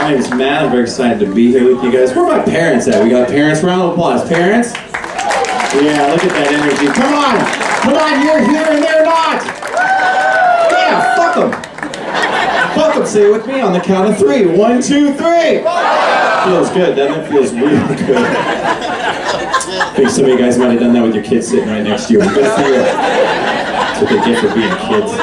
My name is Matt. I'm very excited to be here with you guys. Where are my parents at? We got parents. Round of applause. Parents? Yeah, look at that energy. Come on! Come on, you're here and they're not! Yeah, fuck them! Fuck them. Say it with me on the count of 3. 1, 2, 3! Feels good, doesn't it? Feels really good. I think some of you guys might have done that with your kids sitting right next to you. Good for you. That's what they get for being kids.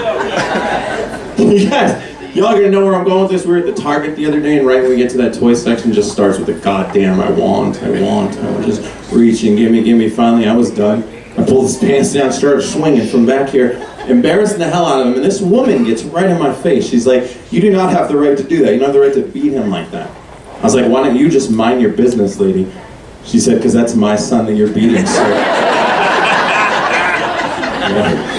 You guys, y'all are gonna know where I'm going with this. We were at the Target the other day, and right when we get to that toy section, it just starts with the goddamn I want. I was just reaching, gimme. Finally, I was done. I pulled his pants down, started swinging from back here, embarrassing the hell out of him, and this woman gets right in my face. She's like, you do not have the right to do that. You don't have the right to beat him like that. I was like, why don't you just mind your business, lady? She said, because that's my son that you're beating, sir. Yeah.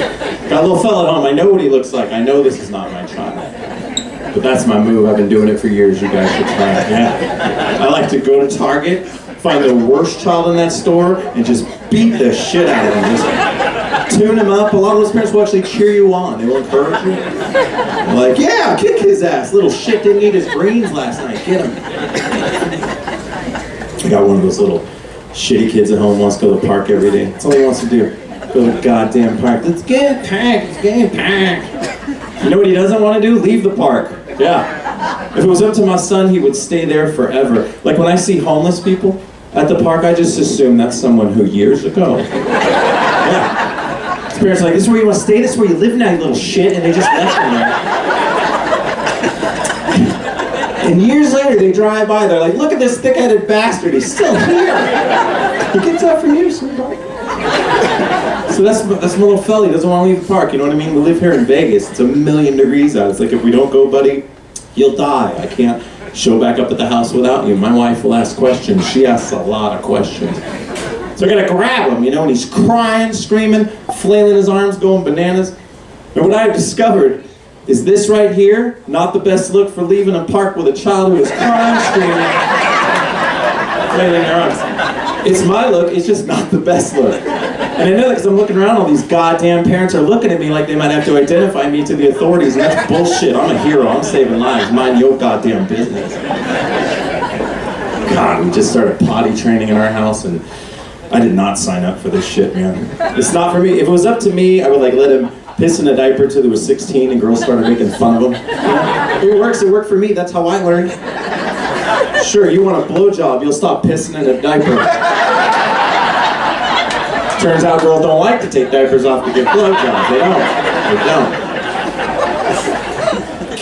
Got a little fella at home. I know what he looks like. I know this is not my child. But that's my move. I've been doing it for years. You guys should try it. Yeah. I like to go to Target, find the worst child in that store, and just beat the shit out of him. Just tune him up. A lot of those parents will actually cheer you on. They will encourage you. They're like, yeah, kick his ass. Little shit didn't eat his greens last night. Get him. I got one of those little shitty kids at home, wants to go to the park every day. That's all he wants to do. Go to the goddamn park. Let's get packed. Let's get packed. You know what he doesn't want to do? Leave the park. Yeah. If it was up to my son, he would stay there forever. Like when I see homeless people at the park, I just assume that's someone who years ago. Yeah. His parents are like, this is where you want to stay? This is where you live now, you little shit. And they just left him there. And years later, they drive by, they're like, look at this thick-headed bastard, he's still here. He gets up from you, sweetheart. So that's my little fella, he doesn't want to leave the park, you know what I mean? We live here in Vegas, it's 1,000,000 degrees out. It's like, if we don't go, buddy, you'll die. I can't show back up at the house without you. My wife will ask questions. She asks a lot of questions. So I gotta grab him, you know, and he's crying, screaming, flailing his arms, going bananas. And what I've discovered is this right here not the best look for leaving a park with a child who is crying, screaming, flailing their arms. It's my look, it's just not the best look. And I know that because I'm looking around, all these goddamn parents are looking at me like they might have to identify me to the authorities, and that's bullshit. I'm a hero, I'm saving lives, mind your goddamn business. God, we just started potty training in our house, and I did not sign up for this shit, man. It's not for me. If it was up to me, I would like let him piss in a diaper till he was 16 and girls started making fun of him. If it works, it worked for me. That's how I learned. Sure, you want a blowjob, you'll stop pissing in a diaper. Turns out girls don't like to take diapers off to get blowjobs. They don't.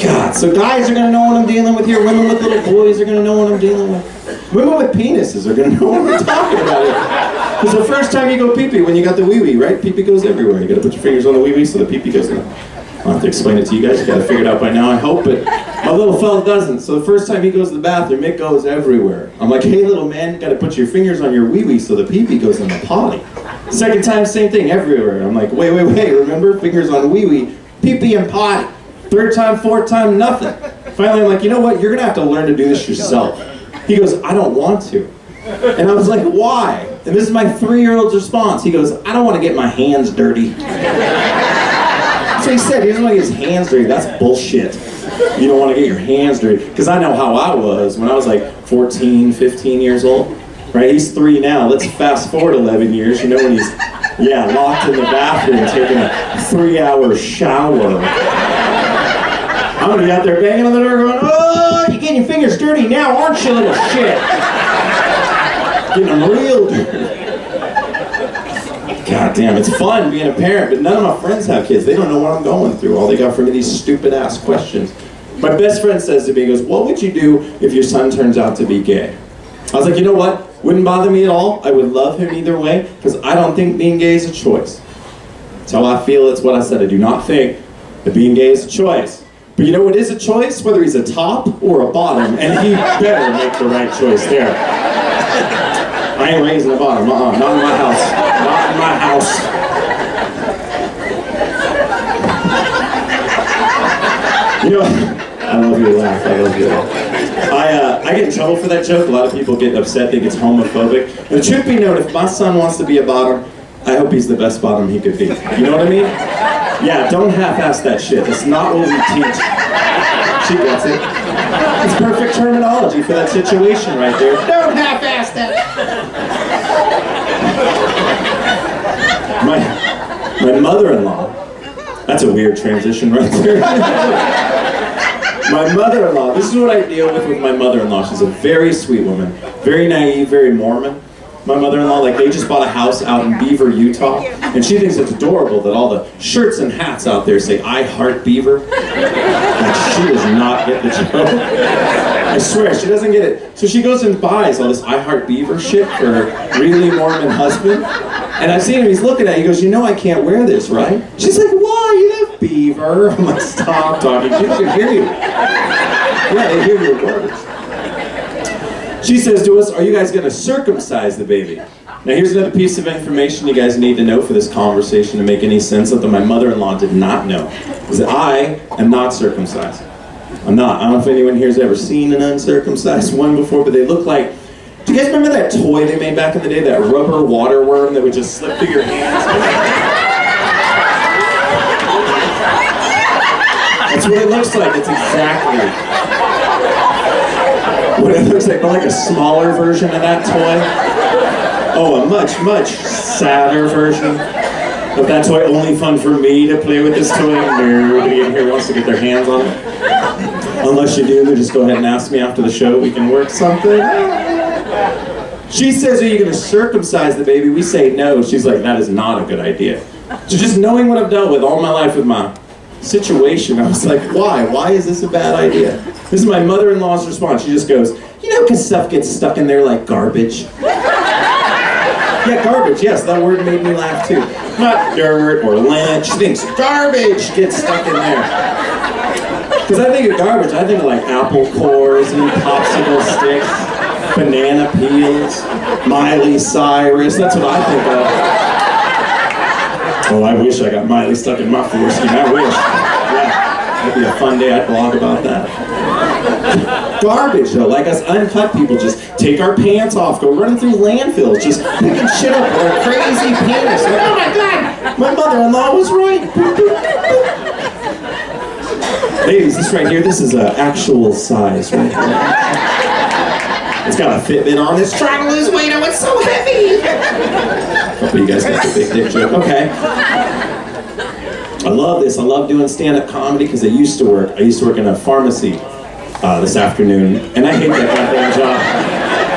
God, so guys are gonna know what I'm dealing with here. Women with little boys are gonna know what I'm dealing with. Women with penises are gonna know what we're talking about here. Because the first time you go pee-pee, when you got the wee-wee, right? Pee-pee goes everywhere. You gotta put your fingers on the wee-wee so the pee-pee goes in. I'll have to explain it to you guys. You gotta figure it out by now, I hope, but my little fella doesn't. So the first time he goes to the bathroom, it goes everywhere. I'm like, hey little man, you gotta put your fingers on your wee-wee so the pee-pee goes in the potty. Second time, same thing, everywhere. I'm like, wait, remember? Fingers on wee-wee, pee-pee and potty. Third time, fourth time, nothing. Finally, I'm like, you know what? You're gonna have to learn to do this yourself. He goes, I don't want to. And I was like, why? And this is my 3-year-old's response. He goes, I don't want to get my hands dirty. That's what he said. He doesn't want to get his hands dirty. That's bullshit. You don't want to get your hands dirty. Because I know how I was when I was like 14, 15 years old. Right? He's 3 now. Let's fast forward 11 years. You know when he's, locked in the bathroom taking a 3-hour shower. I'm going to be out there banging on the door going, oh, you're getting your fingers dirty now, aren't you, little shit? Getting them real dirty. God damn, it's fun being a parent, but none of my friends have kids. They don't know what I'm going through. All they got for me are these stupid-ass questions. My best friend says to me, he goes, what would you do if your son turns out to be gay? I was like, you know what? Wouldn't bother me at all. I would love him either way, because I don't think being gay is a choice. That's how I feel. It's what I said. I do not think that being gay is a choice. But you know what is a choice? Whether he's a top or a bottom, and he better make the right choice there. I ain't raising a bottom, not in my house. Not in my house. You know, I love your laugh, I love your laugh. I get in trouble for that joke. A lot of people get upset, think it's homophobic. And the truth be known, if my son wants to be a bottom, I hope he's the best bottom he could be. You know what I mean? Yeah, don't half-ass that shit. That's not what we teach. She gets it. It's perfect terminology for that situation right there. Don't half-ass that. My mother-in-law, that's a weird transition right there. My mother-in-law, this is what I deal with my mother-in-law. She's a very sweet woman, very naive, very Mormon. My mother-in-law, like they just bought a house out in Beaver, Utah, and she thinks it's adorable that all the shirts and hats out there say, "I heart Beaver." Like, she does not get the joke. I swear, she doesn't get it. So she goes and buys all this "I heart Beaver" shit for her really Mormon husband. And I've seen him, he's looking at it, he goes, "You know I can't wear this, right?" She's like, "Why? You love Beaver." I'm like, "Stop talking, people can hear you." Yeah, they hear your words. She says to us, "Are you guys going to circumcise the baby?" Now here's another piece of information you guys need to know for this conversation to make any sense, something my mother-in-law did not know, is that I am not circumcised. I'm not. I don't know if anyone here has ever seen an uncircumcised one before, but they look like, do you guys remember that toy they made back in the day, that rubber water worm that would just slip through your hands? That's what it looks like. It's exactly what it looks like, but like a smaller version of that toy. Oh, a much, much sadder version of that toy. Only fun for me to play with this toy. Nobody in here wants to get their hands on it. Unless you do, then just go ahead and ask me after the show. We can work something. She says, "Are you going to circumcise the baby?" We say no. She's like, "That is not a good idea." So just knowing what I've dealt with all my life with my situation, I was like, why? Why is this a bad idea? This is my mother-in-law's response. She just goes, "You know, because stuff gets stuck in there like garbage." Yeah, garbage, yes, that word made me laugh too. Not dirt or lint. She thinks garbage gets stuck in there. Because I think of garbage, I think of like apple cores and popsicle sticks, banana peels, Miley Cyrus, that's what I think of. Oh, I wish I got Miley stuck in my foreskin, I wish. Yeah, that'd be a fun day, I'd blog about that. Garbage though, like us uncut people just take our pants off, go running through landfills, just picking shit up with our crazy penis. Like, oh my God, my mother-in-law was right. Ladies, this right here, this is an actual size right here. It's got a Fitbit on. It's trying to lose weight. Oh, it's so heavy. Hopefully you guys got the big dick joke. Okay. I love this. I love doing stand-up comedy because I used to work in a pharmacy this afternoon, and I hate that goddamn job.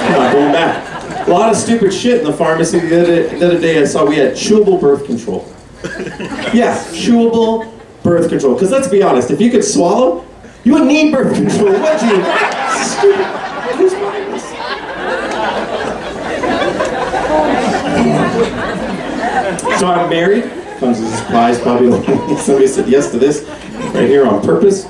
I'm not going back. A lot of stupid shit in the pharmacy. The other day I saw we had chewable birth control. Yeah, chewable birth control. Because let's be honest, if you could swallow, you wouldn't need birth control, would you? Stupid. Who's buying this? So I'm married. Comes as a surprise, probably. Somebody said yes to this right here on purpose.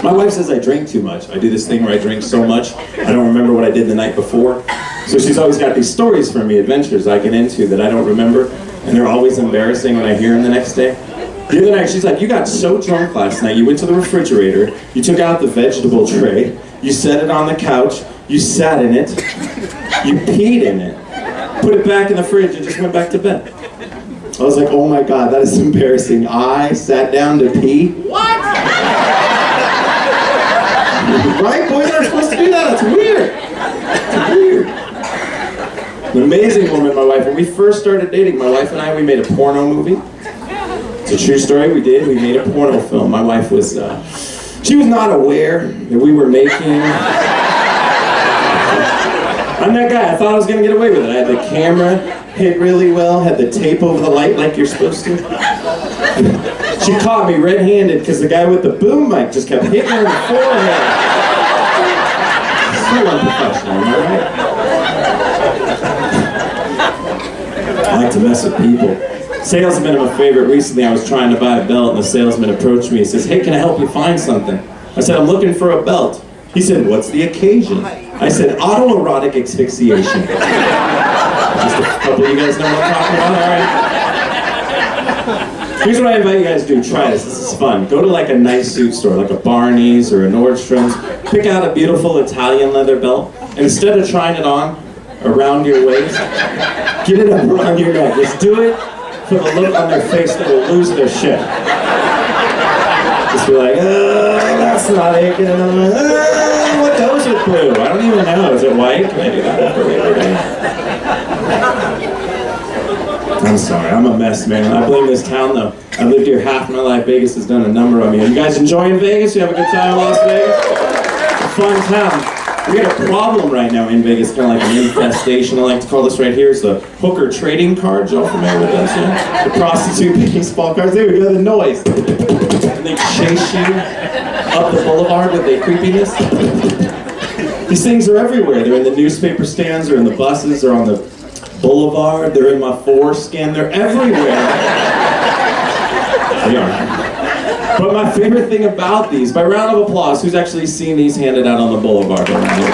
My wife says I drink too much. I do this thing where I drink so much, I don't remember what I did the night before. So she's always got these stories for me, adventures I get into that I don't remember, and they're always embarrassing when I hear them the next day. The other night, she's like, "You got so drunk last night, you went to the refrigerator, you took out the vegetable tray, you set it on the couch, you sat in it, you peed in it, put it back in the fridge, and just went back to bed." I was like, oh my God, that is embarrassing. I sat down to pee? What? Right? Boys aren't supposed to do that. That's weird. It's weird. An amazing woman, my wife. When we first started dating, my wife and I, we made a porno movie. It's a true story. We did. We made a porno film. My wife was, she was not aware that we were making... I'm that guy. I thought I was going to get away with it. I had the camera hit really well, had the tape over the light like you're supposed to. She caught me red-handed because the guy with the boom mic just kept hitting her in the forehead. So unprofessional, am I right? I like to mess with people. Salesman are my favorite. Recently I was trying to buy a belt and the salesman approached me. He says, "Hey, can I help you find something?" I said, "I'm looking for a belt." He said, "What's the occasion?" I said, "Autoerotic asphyxiation." Just a couple of you guys know what I'm talking about? All right. Here's what I invite you guys to do. Try this. This is fun. Go to like a nice suit store, like a Barney's or a Nordstrom's. Pick out a beautiful Italian leather belt. And instead of trying it on around your waist, get it up around your neck. Just do it for the look on their face that will lose their shit. Just be like, "Oh, that's not it. Get another one. Oh, what goes with blue? I don't even know. Is it white? Can I do that for Labor Day? I'm sorry, I'm a mess, man. I blame this town, though. I've lived here half my life. Vegas has done a number on me. Are you guys enjoying Vegas? You have a good time in Las Vegas? It's a fun town. We got a problem right now in Vegas, kind of like an infestation. I like to call this right here is the hooker trading cards. Y'all familiar with this? Yeah? The prostitute baseball cards. There we go, the noise. And they chase you up the boulevard with their creepiness. These things are everywhere. They're in the newspaper stands, they're in the buses, they're on the boulevard, they're in my foreskin, they're everywhere. They are. But my favorite thing about these, by round of applause, who's actually seen these handed out on the boulevard around here?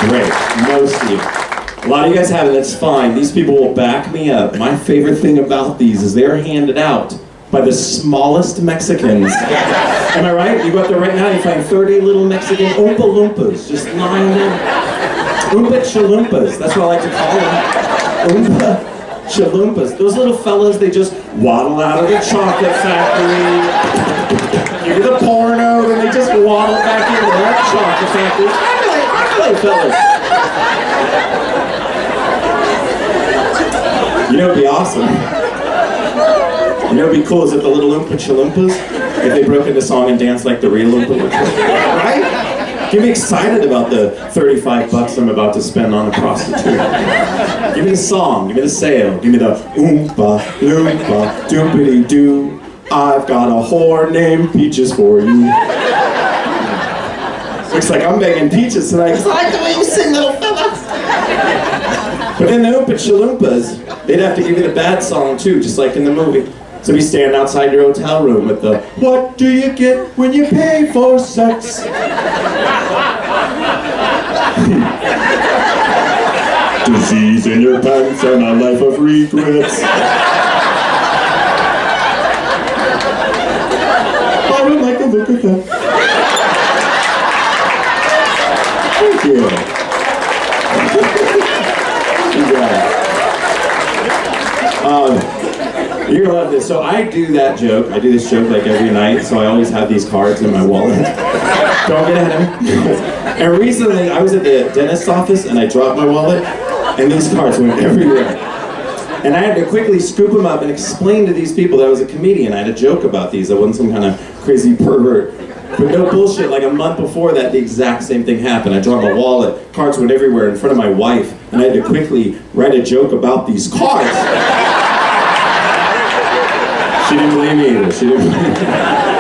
Great, most of you. A lot of you guys have it, that's fine. These people will back me up. My favorite thing about these is they're handed out by the smallest Mexicans. Am I right? You go out there right now, you find 30 little Mexican Oompa Loompas, just lying there. Oompa Chalumpas, that's what I like to call them. Oompa Chalumpas. Those little fellas, they just waddle out of the chocolate factory, give you the porno, then they just waddle back into that chocolate factory. I like fellas. You know what'd be awesome? You know what'd be cool is if the little Oompa Chalumpas, if they broke into song and danced like the real Oompa Loompas. Right? Get me excited about the $35 I'm about to spend on a prostitute. Give me the song, give me the sale, give me the Oompa Loompa doopity doo. I've got a whore named Peaches for you. Looks like I'm begging Peaches tonight because I like the way you sing, little fellas. But in the Oompa Chalumpas, they'd have to give you the bad song too, just like in the movie. So be standing outside your hotel room with the, what do you get when you pay for sex? Disease in your pants and a life of regrets. I would like to look at that. Thank you. You're gonna love this. So I do that joke. I do this joke like every night, so I always have these cards in my wallet. Don't get ahead of me. And recently, I was at the dentist's office and I dropped my wallet, and these cards went everywhere. And I had to quickly scoop them up and explain to these people that I was a comedian. I had a joke about these. I wasn't some kind of crazy pervert. But no bullshit, like a month before that, the exact same thing happened. I dropped my wallet, cards went everywhere in front of my wife, and I had to quickly write a joke about these cards. She didn't believe me either. She didn't believe me.